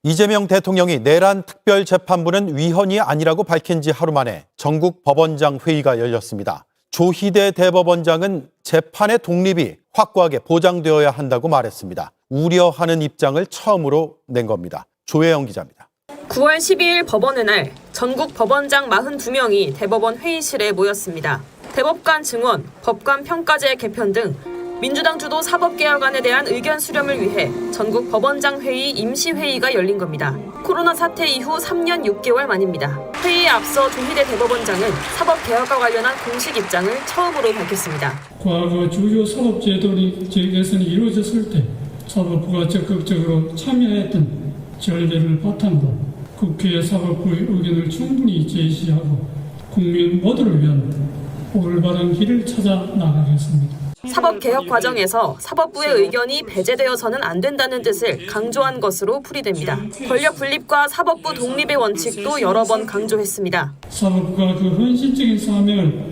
이재명 대통령이 내란 특별재판부는 위헌이 아니라고 밝힌 지 하루 만에 전국 법원장 회의가 열렸습니다. 조희대 대법원장은 재판의 독립이 확고하게 보장되어야 한다고 말했습니다. 우려하는 입장을 처음으로 낸 겁니다. 조혜영 기자입니다. 9월 12일 법원의 날 전국 법원장 42명이 대법원 회의실에 모였습니다. 대법관 증언, 법관 평가제 개편 등 민주당 주도 사법개혁안에 대한 의견 수렴을 위해 전국 법원장 회의 임시회의가 열린 겁니다. 코로나 사태 이후 3년 6개월 만입니다. 회의에 앞서 조희대 대법원장은 사법개혁과 관련한 공식 입장을 처음으로 밝혔습니다. 과거 주요 사법제도의 개선이 이루어졌을 때 사법부가 적극적으로 참여했던 전례를 바탕으로 국회의 사법부의 의견을 충분히 제시하고 국민 모두를 위한 올바른 길을 찾아 나가겠습니다. 사법개혁 과정에서 사법부의 의견이 배제되어서는 안 된다는 뜻을 강조한 것으로 풀이됩니다. 권력 분립과 사법부 독립의 원칙도 여러 번 강조했습니다. 사법부가 그 헌신적인 사명을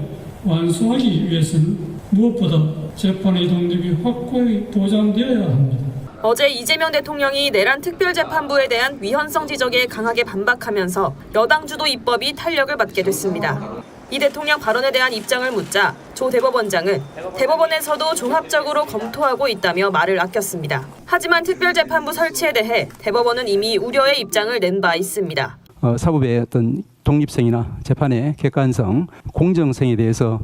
완수하기 위해서는 무엇보다 재판의 독립이 확고히 보장되어야 합니다. 어제 이재명 대통령이 내란 특별재판부에 대한 위헌성 지적에 강하게 반박하면서 여당 주도 입법이 탄력을 받게 됐습니다. 이 대통령 발언에 대한 입장을 묻자 조 대법원장은 대법원에서도 종합적으로 검토하고 있다며 말을 아꼈습니다. 하지만 특별재판부 설치에 대해 대법원은 이미 우려의 입장을 낸 바 있습니다. 사법의 어떤 독립성이나 재판의 객관성, 공정성에 대해서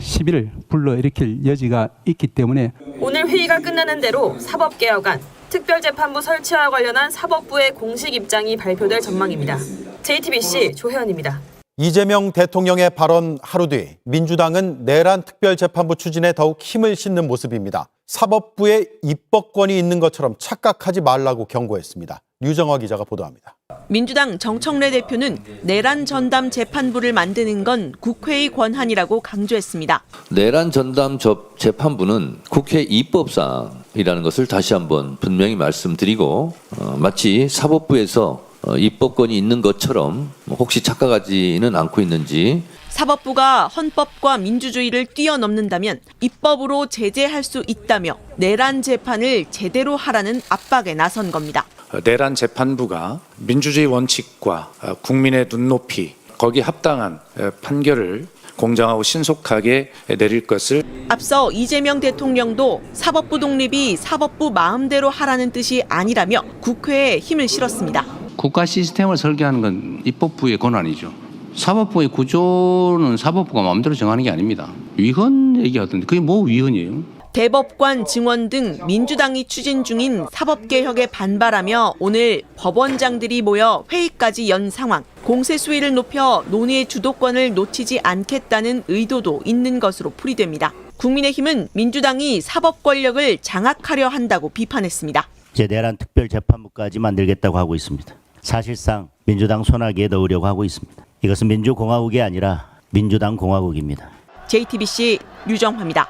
시비를 불러일으킬 여지가 있기 때문에 오늘 회의가 끝나는 대로 사법개혁안, 특별재판부 설치와 관련한 사법부의 공식 입장이 발표될 전망입니다. JTBC 조혜연입니다. 이재명 대통령의 발언 하루 뒤 민주당은 내란 특별재판부 추진에 더욱 힘을 싣는 모습입니다. 사법부에 입법권이 있는 것처럼 착각하지 말라고 경고했습니다. 류정화 기자가 보도합니다. 민주당 정청래 대표는 내란 전담 재판부를 만드는 건 국회의 권한이라고 강조했습니다. 내란 전담 재판부는 국회 입법사항이라는 것을 다시 한번 분명히 말씀드리고 마치 사법부에서 입법권이 있는 것처럼 혹시 착각하지는 않고 있는지. 사법부가 헌법과 민주주의를 뛰어넘는다면 입법으로 제재할 수 있다며 내란 재판을 제대로 하라는 압박에 나선 겁니다. 내란 재판부가 민주주의 원칙과 국민의 눈높이, 거기에 합당한 판결을 공정하고 신속하게 내릴 것을. 앞서 이재명 대통령도 사법부 독립이 사법부 마음대로 하라는 뜻이 아니라며 국회에 힘을 실었습니다. 국가 시스템을 설계하는 건 입법부의 권한이죠. 사법부의 구조는 사법부가 마음대로 정하는 게 아닙니다. 위헌 얘기하던데 그게 뭐 위헌이에요? 대법관 증언 등 민주당이 추진 중인 사법개혁에 반발하며 오늘 법원장들이 모여 회의까지 연 상황. 공세 수위를 높여 논의의 주도권을 놓치지 않겠다는 의도도 있는 것으로 풀이됩니다. 국민의힘은 민주당이 사법 권력을 장악하려 한다고 비판했습니다. 내란 특별재판부까지 만들겠다고 하고 있습니다. 사실상 민주당 손아귀에 넣으려고 하고 있습니다. 이것은 민주공화국이 아니라 민주당 공화국입니다. JTBC 류정화입니다.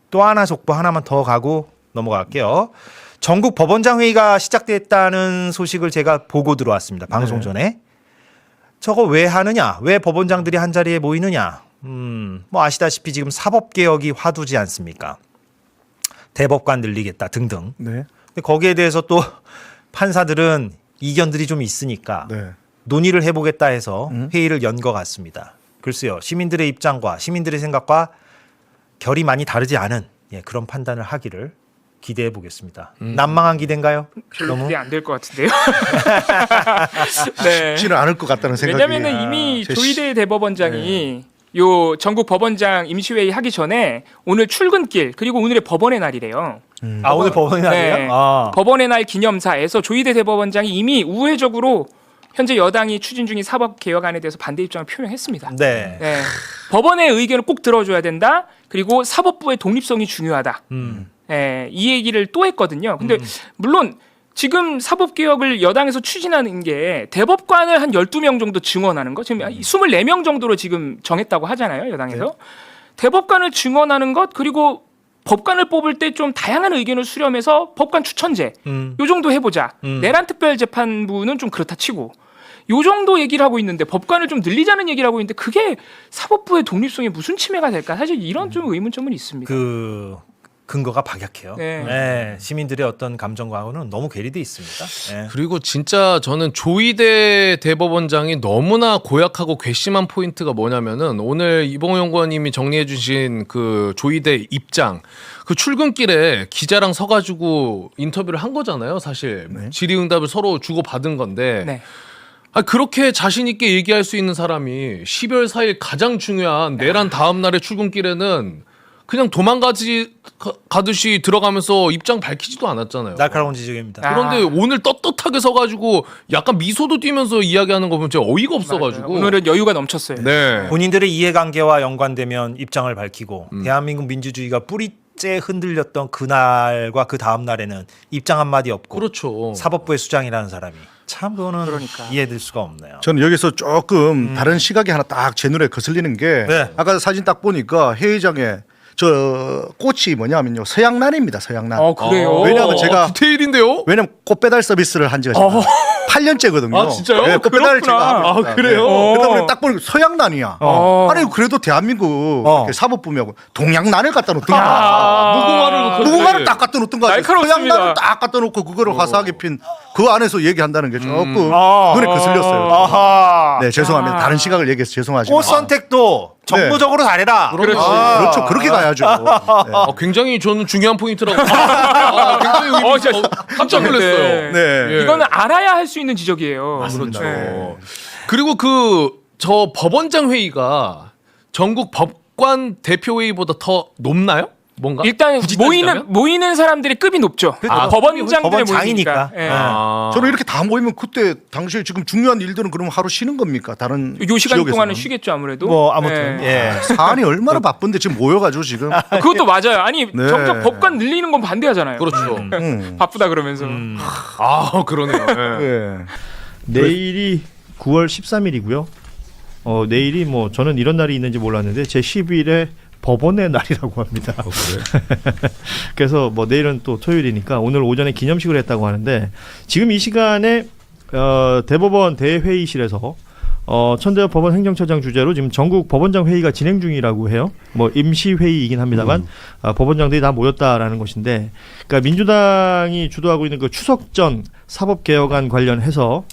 또 하나 속보 하나만 더 가고 넘어갈게요. 전국 법원장 회의가 시작됐다는 소식을 제가 보고 들어왔습니다. 방송 전에. 저거 왜 하느냐? 왜 법원장들이 한자리에 모이느냐? 뭐 아시다시피 지금 사법개혁이 화두지 않습니까? 대법관 늘리겠다 등등. 네. 근데 거기에 대해서 또 판사들은 이견들이 좀 있으니까 논의를 해보겠다 해서 회의를 연 것 같습니다. 글쎄요. 시민들의 입장과 시민들의 생각과 결이 많이 다르지 않은 그런 판단을 하기를 기대해 보겠습니다. 난망한 기대인가요? 별로 기대 안 될 것 같은데요. 네. 쉽지는 않을 것 같다는 생각이. 왜냐하면 이미 조희대 대법원장이 요 전국 법원장 임시회의 하기 전에 오늘 출근길 그리고 오늘의 법원의 날이래요. 오늘 법원의 날이에요? 네. 법원의 날 기념사에서 조희대 대법원장이 이미 우회적으로 현재 여당이 추진 중인 사법개혁안에 대해서 반대 입장을 표명했습니다. 네. 법원의 의견을 꼭 들어줘야 된다. 그리고 사법부의 독립성이 중요하다. 이 얘기를 또 했거든요. 근데 물론 지금 사법개혁을 여당에서 추진하는 게 대법관을 한 12명 정도 증원하는 거, 지금 24명 정도로 지금 정했다고 하잖아요, 여당에서. 대법관을 증원하는 것, 그리고 법관을 뽑을 때 좀 다양한 의견을 수렴해서 법관 추천제, 요 정도 해보자. 내란 특별재판부는 좀 그렇다 치고. 요 정도 얘기를 하고 있는데 법관을 좀 늘리자는 얘기를 하고 있는데 그게 사법부의 독립성에 무슨 침해가 될까? 사실 이런 좀 의문점은 있습니다. 근거가 박약해요. 네. 네, 시민들의 어떤 감정과는 너무 괴리돼 있습니다. 네. 그리고 진짜 저는 조희대 대법원장이 너무나 고약하고 괘씸한 포인트가 뭐냐면은 오늘 이봉영 의원님이 정리해 주신 그 조희대 입장, 그 출근길에 기자랑 서가지고 인터뷰를 한 거잖아요, 사실. 질의응답을 서로 주고받은 건데 네. 그렇게 자신 있게 얘기할 수 있는 사람이 12월 4일 가장 중요한 내란 다음 날의 출근길에는 그냥 가듯이 들어가면서 입장 밝히지도 않았잖아요. 날카로운 지적입니다. 그런데 오늘 떳떳하게 서가지고 약간 미소도 띄면서 이야기하는 거 보면 진짜 어이가 없어가지고. 오늘은 여유가 넘쳤어요. 네. 본인들의 이해관계와 연관되면 입장을 밝히고 대한민국 민주주의가 뿌리째 흔들렸던 그날과 그 다음 날에는 입장 한마디 없고 그렇죠. 사법부의 수장이라는 사람이 참 그거는 그러니까. 이해될 수가 없네요. 저는 여기서 조금 다른 시각이 하나 딱 제 눈에 거슬리는 게 네. 아까 사진 딱 보니까 회의장에 저 꽃이 뭐냐면요 서양란입니다. 서양란. 그래요? 왜냐하면 제가 디테일인데요? 왜냐면 꽃 배달 서비스를 한 지가 지금 8년째거든요. 아, 진짜요? 네, 꽃 배달을 그렇구나. 제가 하고 있습니다. 그래요? 그러다 보니 딱 보니까 서양란이야. 아니 그래도 대한민국 이렇게 사법부면 동양란을 갖다 놓던가 무궁화를 딱 갖다 놓던가 날카롭습니다. 서양란을 딱 갖다 놓고 그거를 화사하게 핀 그 안에서 얘기한다는 게 조금 눈에 거슬렸어요. 아하. 네 죄송합니다. 다른 시각을 얘기해서 죄송하지만 꽃 선택도 정보적으로 잘해라. 그렇죠. 그렇게 가야죠. 네. 굉장히 저는 중요한 포인트라고. 굉장히 깜짝 놀랐어요. 네. 이거는 알아야 할 수 있는 지적이에요. 그렇죠. 네. 그리고 저 법원장 회의가 전국 법관 대표 회의보다 더 높나요? 뭔가? 일단 굳이 따지자면? 모이는 사람들의 급이 높죠. 법원장들의 법원장이니까. 모이니까. 예. 저는 이렇게 다 모이면 그때 당시에 지금 중요한 일들은 그러면 하루 쉬는 겁니까? 다른 요 시간 지역에서는? 동안은 쉬겠죠 아무래도. 뭐 아무튼 예. 사안이 얼마나 바쁜데 지금 모여가지고 지금. 그것도 맞아요. 아니 네. 정작 법관 늘리는 건 반대하잖아요. 그렇죠. 바쁘다 그러면서. 그러네요. 예. 네. 내일이 9월 13일이고요. 내일이 뭐 저는 이런 날이 있는지 몰랐는데 제 10일에 법원의 날이라고 합니다. 그래서 뭐 내일은 또 토요일이니까 오늘 오전에 기념식을 했다고 하는데 지금 이 시간에 대법원 대회의실에서 천대엽 법원 행정처장 주재로 지금 전국 법원장 회의가 진행 중이라고 해요. 뭐 임시 회의이긴 합니다만 법원장들이 다 모였다라는 것인데, 그러니까 민주당이 주도하고 있는 그 추석 전 사법개혁안 관련해서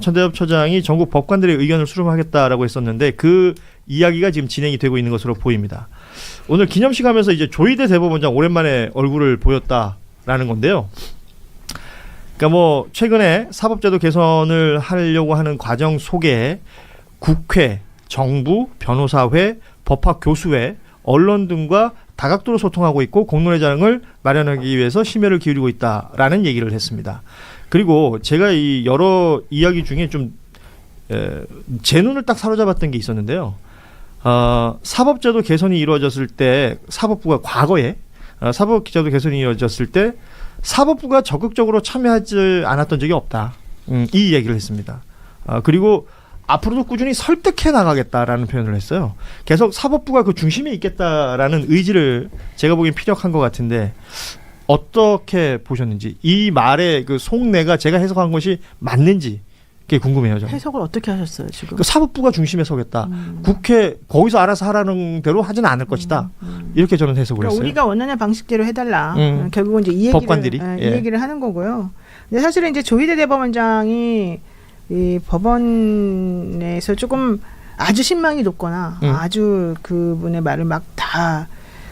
천대엽 처장이 전국 법관들의 의견을 수렴하겠다라고 했었는데 그 이야기가 지금 진행이 되고 있는 것으로 보입니다. 오늘 기념식 하면서 이제 조희대 대법원장 오랜만에 얼굴을 보였다라는 건데요. 그러니까 뭐 최근에 사법제도 개선을 하려고 하는 과정 속에 국회, 정부, 변호사회, 법학교수회, 언론 등과 다각도로 소통하고 있고 공론회장을 마련하기 위해서 심혈을 기울이고 있다라는 얘기를 했습니다. 그리고 제가 이 여러 이야기 중에 좀 제 눈을 딱 사로잡았던 게 있었는데요. 사법제도 개선이 이루어졌을 때 사법부가 과거에 사법제도 개선이 이루어졌을 때 사법부가 적극적으로 참여하지 않았던 적이 없다. 이 얘기를 했습니다. 그리고 앞으로도 꾸준히 설득해 나가겠다라는 표현을 했어요. 계속 사법부가 그 중심에 있겠다라는 의지를 제가 보기엔 피력한 것 같은데 어떻게 보셨는지, 이 말의 그 속내가 제가 해석한 것이 맞는지 그게 궁금해요. 저는. 해석을 어떻게 하셨어요 지금? 그 사법부가 중심에 서겠다. 국회 거기서 알아서 하라는 대로 하지는 않을 것이다. 이렇게 저는 해석을 그러니까 했어요. 우리가 원하는 방식대로 해달라. 결국은 이제 이 얘기를, 법관들이 이 얘기를 하는 거고요. 근데 사실은 이제 조희대 대법원장이 이 법원에서 조금 아주 신망이 높거나 아주 그분의 말을 막 다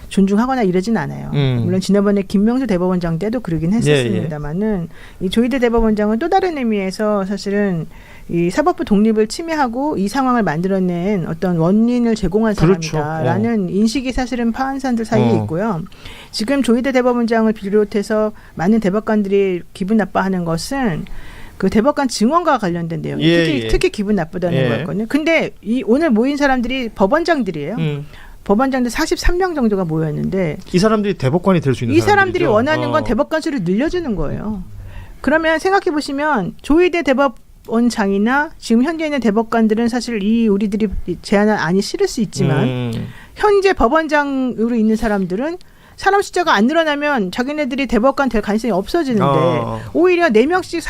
존중하거나 이러진 않아요. 물론 지난번에 김명수 대법원장 때도 그러긴 했었습니다만은 이 조희대 대법원장은 또 다른 의미에서 사실은 이 사법부 독립을 침해하고 이 상황을 만들어낸 어떤 원인을 제공한 사람이다라는 인식이 사실은 파원사들 사이에 있고요. 지금 조희대 대법원장을 비롯해서 많은 대법관들이 기분 나빠하는 것은 그 대법관 증언과 관련된 내용, 특히 기분 나쁘다는 거였거든요. 근데 이 오늘 모인 사람들이 법원장들이에요. 법원장들 43명 정도가 모였는데 이 사람들이 대법관이 될 수 있는 이 사람들이 사람들이죠. 원하는 건 대법관 수를 늘려주는 거예요. 그러면 생각해 보시면 조희대 대법원장이나 지금 현재 있는 대법관들은 사실 이 우리들이 제안한 안이 싫을 수 있지만 현재 법원장으로 있는 사람들은 사람 숫자가 안 늘어나면 자기네들이 대법관 될 가능성이 없어지는데 오히려 4명씩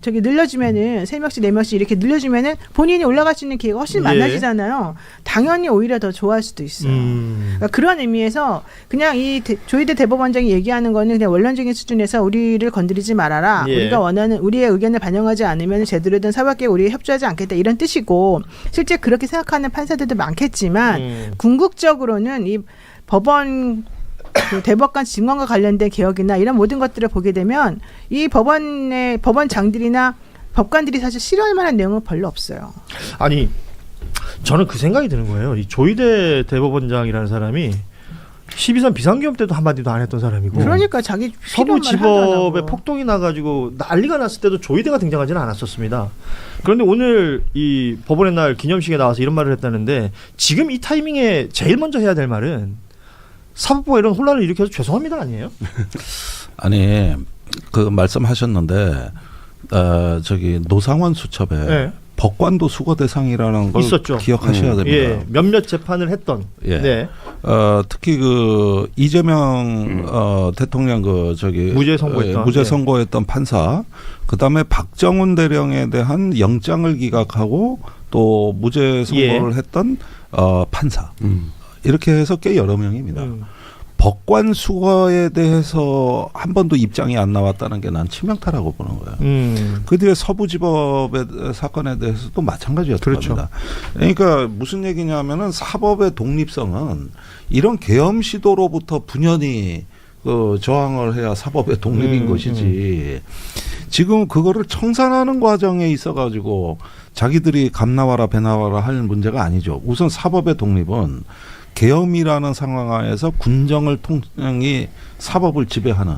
저기 늘려주면은 3명씩 4명씩 이렇게 늘려주면은 본인이 올라갈 수 있는 기회가 훨씬 많아지잖아요. 당연히 오히려 더 좋아할 수도 있어요. 그러니까 그런 의미에서 그냥 이 조희대 대법원장이 얘기하는 거는 그냥 원론적인 수준에서 우리를 건드리지 말아라. 예. 우리가 원하는 우리의 의견을 반영하지 않으면 제대로 된 사법개혁 우리에 협조하지 않겠다 이런 뜻이고 실제 그렇게 생각하는 판사들도 많겠지만 궁극적으로는 이 법원 그 대법관 직원과 관련된 개혁이나 이런 모든 것들을 보게 되면 이 법원의 법원장들이나 법관들이 사실 싫어할 만한 내용은 별로 없어요. 아니 저는 그 생각이 드는 거예요. 이 조희대 대법원장이라는 사람이 12.3 비상계엄 때도 한마디도 안 했던 사람이고 그러니까 자기 서부지법에 폭동이 나가지고 난리가 났을 때도 조희대가 등장하지는 않았었습니다. 그런데 오늘 이 법원의 날 기념식에 나와서 이런 말을 했다는데 지금 이 타이밍에 제일 먼저 해야 될 말은 사법부가 이런 혼란을 일으켜서 죄송합니다 아니에요? 아니 그 말씀하셨는데 저기 노상원 수첩에 네. 법관도 수거 대상이라는 걸 있었죠. 기억하셔야 됩니다. 예, 몇몇 재판을 했던. 예. 네. 특히 그 이재명 대통령 그 저기 무죄 선고했던 무죄 선고했던 판사, 그다음에 박정훈 대령에 대한 영장을 기각하고 또 무죄 선고를 했던 판사. 이렇게 해서 꽤 여러 명입니다. 법관 수거에 대해서 한 번도 입장이 안 나왔다는 게 난 치명타라고 보는 거예요. 그 뒤에 서부지법의 사건에 대해서도 마찬가지였던 그렇죠. 겁니다. 그러니까 무슨 얘기냐면은 사법의 독립성은 이런 계엄 시도로부터 분연히 그 저항을 해야 사법의 독립인 것이지. 지금 그거를 청산하는 과정에 있어가지고 자기들이 감 나와라 배 나와라 할 문제가 아니죠. 우선 사법의 독립은 계엄이라는 상황 하에서 군정을 통령이 사법을 지배하는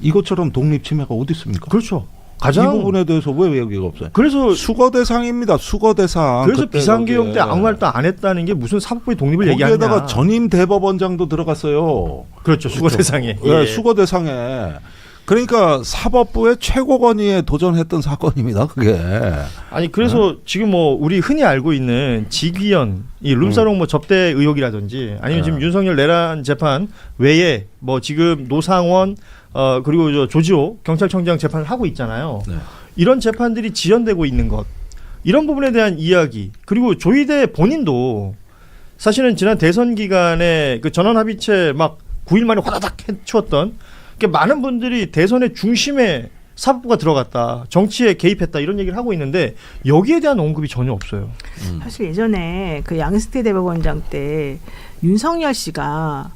이것처럼 독립 침해가 어디 있습니까? 그렇죠. 이 부분에 대해서 왜 얘기가 없어요? 그래서 수거 대상입니다. 수거 대상. 그래서 비상계엄 때 아무 말도 안 했다는 게 무슨 사법부의 독립을 얘기하냐. 거기에다가 전임 대법원장도 들어갔어요. 그렇죠. 수거 대상에. 네, 수거 대상에. 그러니까 사법부의 최고 권위에 도전했던 사건입니다. 그게. 아니 그래서 지금 뭐 우리 흔히 알고 있는 직위원, 이 룸사롱 뭐 접대 의혹이라든지 아니면 지금 윤석열 내란 재판 외에 뭐 지금 노상원 그리고 저 조지호 경찰청장 재판을 하고 있잖아요. 네. 이런 재판들이 지연되고 있는 것, 이런 부분에 대한 이야기, 그리고 조희대 본인도 사실은 지난 대선 기간에 그 전원합의체 막 9일 만에 화다닥 해치웠던 많은 분들이 대선의 중심에 사법부가 들어갔다, 정치에 개입했다 이런 얘기를 하고 있는데 여기에 대한 언급이 전혀 없어요. 사실 예전에 그 양승태 대법원장 때 윤석열 씨가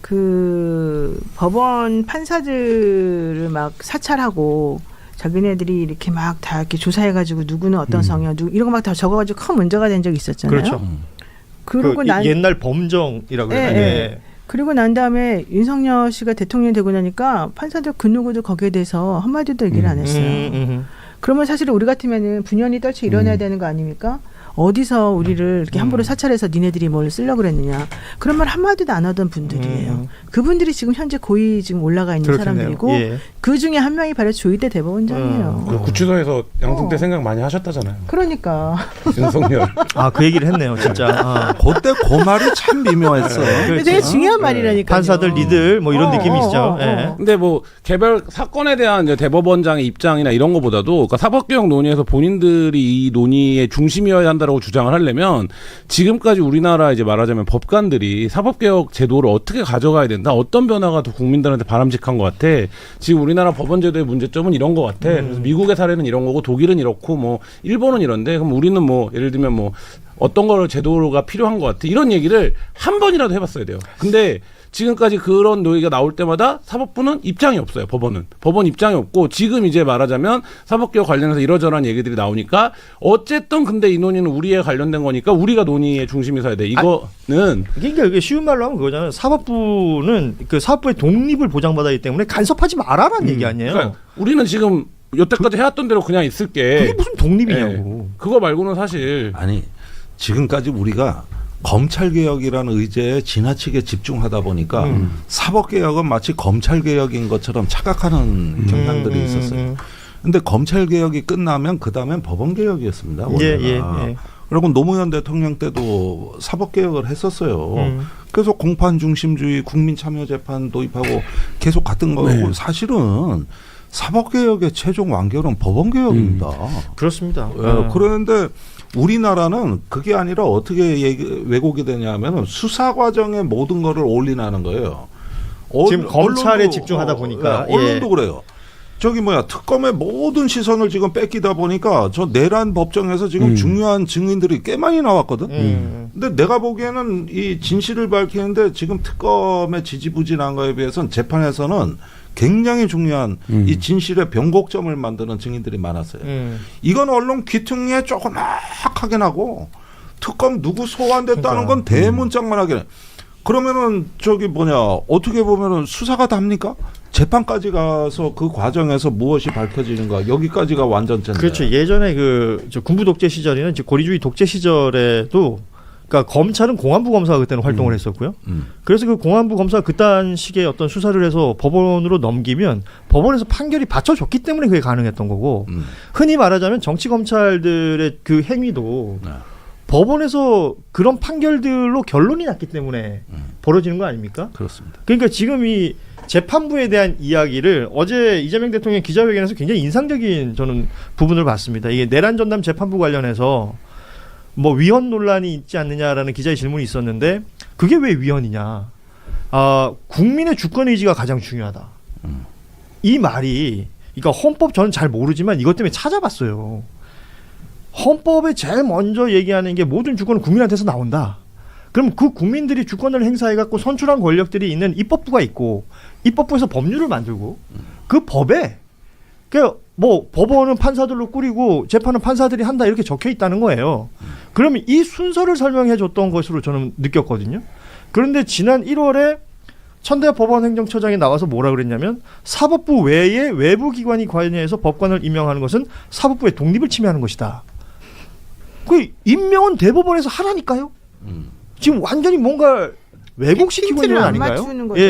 그 법원 판사들을 막 사찰하고 자기네들이 이렇게 막 다 이렇게 조사해가지고 누구는 어떤 성향, 누구 이런 거 막 다 적어가지고 큰 문제가 된 적이 있었잖아요. 그렇죠. 그리고 그 옛날 범정이라고 해요. 네. 그리고 난 다음에 윤석열 씨가 대통령이 되고 나니까 판사들 그 누구도 거기에 대해서 한마디도 얘기를 안 했어요. 그러면 사실 우리 같으면은 분연히 떨쳐 일어나야 되는 거 아닙니까? 어디서 우리를 이렇게 함부로 사찰해서 니네들이 뭘 쓰려고 그랬느냐. 그런 말 한마디도 안 하던 분들이에요. 그분들이 지금 현재 고위 지금 올라가 있는 그렇겠네요. 사람들이고 예. 그 중에 한 명이 바로 조희대 대법원장이에요. 구치소에서 양승태 생각 많이 하셨다잖아요. 그러니까. 윤석열. 아, 그 얘기를 했네요, 진짜. 그때 그 말이 참 미묘했어요. 되게 중요한 말이라니까요. 판사들 니들 뭐 이런 느낌이시죠. 예. 근데 뭐 개별 사건에 대한 이제 대법원장의 입장이나 이런 것보다도 그러니까 사법개혁 논의에서 본인들이 이 논의의 중심이어야 한다라고 주장을 하려면 지금까지 우리나라 이제 말하자면 법관들이 사법개혁 제도를 어떻게 가져가야 된다, 어떤 변화가 더 국민들한테 바람직한 것 같아. 지금 우리나라 법원제도의 문제점은 이런 것 같아. 그래서 미국의 사례는 이런 거고 독일은 이렇고 뭐 일본은 이런데 그럼 우리는 뭐 예를 들면 뭐 어떤 걸 제도가 필요한 것 같아. 이런 얘기를 한 번이라도 해봤어야 돼요. 근데 지금까지 그런 논의가 나올 때마다 사법부는 입장이 없어요. 법원 입장이 없고 지금 이제 말하자면 사법개혁 관련해서 이러저러한 얘기들이 나오니까 어쨌든 근데 이 논의는 우리에 관련된 거니까 우리가 논의의 중심에 서야 돼. 이거는 그러니까 쉬운 말로 하면 그거잖아요. 사법부는 그 사법부의 독립을 보장받아야 하기 때문에 간섭하지 마라라는 얘기 아니에요. 그러니까 우리는 지금 여태까지 해왔던 대로 그냥 있을게. 그게 무슨 독립이냐고. 그거 말고는 사실 아니 지금까지 우리가 검찰개혁이라는 의제에 지나치게 집중하다 보니까 사법개혁은 마치 검찰개혁인 것처럼 착각하는 경향들이 있었어요. 근데 검찰개혁이 끝나면 그 다음엔 법원개혁이었습니다. 원래가. 그리고 노무현 대통령 때도 사법개혁을 했었어요. 그래서 공판중심주의 국민참여재판 도입하고 계속 갔던 거고 사실은 사법개혁의 최종 완결은 법원개혁입니다. 그렇습니다. 그런데 우리나라는 그게 아니라 어떻게 왜곡이 되냐면 수사 과정에 모든 거를 올인하는 거예요. 지금 검찰에 집중하다 보니까 언론도 그래요. 저기 특검의 모든 시선을 지금 뺏기다 보니까 저 내란 법정에서 지금 중요한 증인들이 꽤 많이 나왔거든. 근데 내가 보기에는 이 진실을 밝히는데 지금 특검의 지지부진한 거에 비해서는 재판에서는 굉장히 중요한 이 진실의 변곡점을 만드는 증인들이 많았어요. 이건 언론 귀퉁이에 조그맣게 나고 특검 누구 소환됐다는 건 대문짝만하게 해. 그러면은 어떻게 보면은 수사가 답니까? 재판까지 가서 그 과정에서 무엇이 밝혀지는가 여기까지가 완전체인데. 그렇죠. 예전에 저 군부 독재 시절에는 고리주의 독재 시절에도 그러니까 검찰은 공안부 검사가 그때는 활동을 했었고요. 그래서 그 공안부 검사가 그딴 식의 어떤 수사를 해서 법원으로 넘기면 법원에서 판결이 받쳐줬기 때문에 그게 가능했던 거고 흔히 말하자면 정치 검찰들의 그 행위도 법원에서 그런 판결들로 결론이 났기 때문에 벌어지는 거 아닙니까? 그렇습니다. 그러니까 지금 이 재판부에 대한 이야기를 어제 이재명 대통령 기자회견에서 굉장히 인상적인 저는 부분을 봤습니다. 이게 내란 전담 재판부 관련해서 위헌 논란이 있지 않느냐라는 기자의 질문이 있었는데 그게 왜 위헌이냐? 국민의 주권 의지가 가장 중요하다. 이 말이 그러니까 헌법 저는 잘 모르지만 이것 때문에 찾아봤어요. 헌법에 제일 먼저 얘기하는 게 모든 주권은 국민한테서 나온다. 그럼 그 국민들이 주권을 행사해갖고 선출한 권력들이 있는 입법부가 있고 입법부에서 법률을 만들고 그 법에 법원은 판사들로 꾸리고 재판은 판사들이 한다 이렇게 적혀 있다는 거예요. 그러면 이 순서를 설명해 줬던 것으로 저는 느꼈거든요. 그런데 지난 1월에 천대엽 법원행정처장이 나와서 뭐라 그랬냐면 사법부 외에 외부 기관이 관여해서 법관을 임명하는 것은 사법부의 독립을 침해하는 것이다. 그 임명은 대법원에서 하라니까요. 지금 완전히 뭔가 왜곡시키고 있는 건 아닌가요? 맞추는 거죠.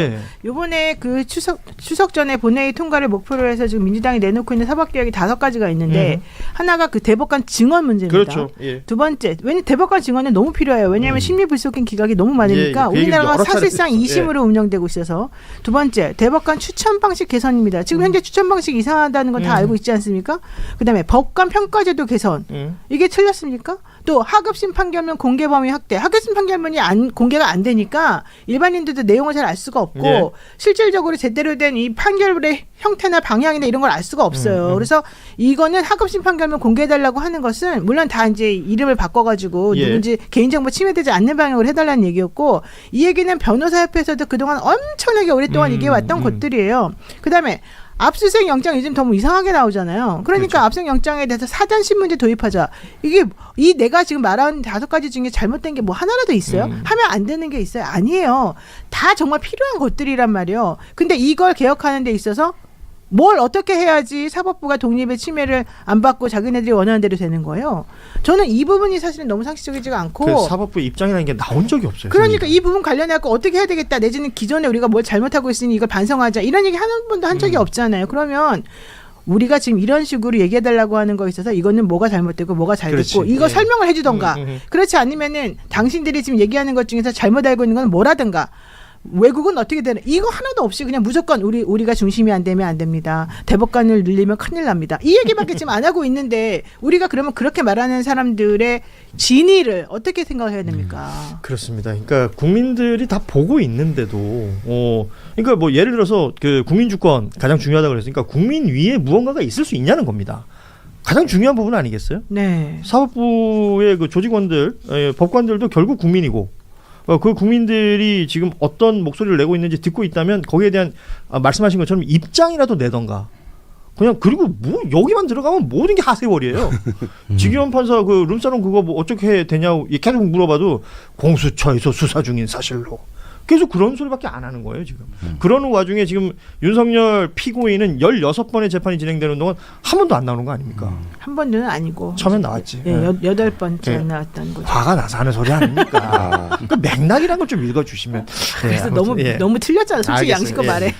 요번에 그 추석 전에 본회의 통과를 목표로 해서 지금 민주당이 내놓고 있는 사법개혁이 5가지가 있는데 하나가 그 대법관 증언 문제입니다. 그렇죠. 두 번째, 왜냐면 대법관 증언은 너무 필요해요. 왜냐하면 심리불속행 기각이 너무 많으니까 그 우리나라가 사실상 2심으로 운영되고 있어서. 두 번째, 대법관 추천 방식 개선입니다. 지금 현재 추천 방식이 이상하다는 건 다 알고 있지 않습니까? 그다음에 법관 평가제도 개선. 이게 틀렸습니까? 또 하급심 판결문 공개 범위 확대. 하급심 판결문이 공개가 안 되니까 일반인들도 내용을 잘 알 수가 없고 실질적으로 제대로 된 이 판결의 형태나 방향이나 이런 걸 알 수가 없어요. 그래서 이거는 하급심 판결문 공개해달라고 하는 것은 물론 다 이제 이름을 바꿔가지고 누군지 개인정보 침해되지 않는 방향으로 해달라는 얘기였고 이 얘기는 변호사협회에서도 그동안 엄청나게 오랫동안 얘기해왔던 것들이에요. 그다음에 압수수색 영장 요즘 너무 이상하게 나오잖아요. 그러니까 압수수색 영장에 대해서 사전 신문제 도입하자. 이게 내가 지금 말한 5가지 중에 잘못된 게 뭐 하나라도 있어요? 하면 안 되는 게 있어요? 아니에요. 다 정말 필요한 것들이란 말이에요. 근데 이걸 개혁하는 데 있어서 뭘 어떻게 해야지 사법부가 독립의 침해를 안 받고 자기네들이 원하는 대로 되는 거예요. 저는 이 부분이 사실은 너무 상식적이지가 않고 그 사법부 입장이라는 게 나온 적이 없어요. 그러니까 이 부분 관련해서 어떻게 해야 되겠다 내지는 기존에 우리가 뭘 잘못하고 있으니 이걸 반성하자 이런 얘기 한 번도 한 적이 없잖아요. 그러면 우리가 지금 이런 식으로 얘기해달라고 하는 거에 있어서 이거는 뭐가 잘못되고 뭐가 잘 됐고 이거 설명을 해주던가 그렇지 않으면은 당신들이 지금 얘기하는 것 중에서 잘못 알고 있는 건 뭐라든가 외국은 어떻게 되는 이거 하나도 없이 그냥 무조건 우리가 중심이 안 되면 안 됩니다. 대법관을 늘리면 큰일 납니다. 이 얘기밖에 지금 안 하고 있는데 우리가 그러면 그렇게 말하는 사람들의 진위를 어떻게 생각해야 됩니까? 그렇습니다. 그러니까 국민들이 다 보고 있는데도 그러니까 예를 들어서 그 국민주권 가장 중요하다고 그랬으니까 국민 위에 무언가가 있을 수 있냐는 겁니다. 가장 중요한 부분 아니겠어요? 네. 사법부의 그 조직원들, 법관들도 결국 국민이고 그 국민들이 지금 어떤 목소리를 내고 있는지 듣고 있다면 거기에 대한 말씀하신 것처럼 입장이라도 내던가 그냥 그리고 여기만 들어가면 모든 게 하세월이에요. 지기현 판사 그 룸사롱 그거 어떻게 되냐고 계속 물어봐도 공수처에서 수사 중인 사실로 계속 그런 소리밖에 안 하는 거예요 지금. 그러는 와중에 지금 윤석열 피고인은 16번의 재판이 진행되는 동안 한 번도 안 나오는 거 아닙니까? 한 번은 아니고 처음엔 나왔지. 8번째 나왔다는 거죠. 화가 나서 하는 소리 아닙니까? 그 맥락이란 걸 좀 읽어주시면. 그래서 너무 틀렸잖아. 솔직히 양심껏 말해.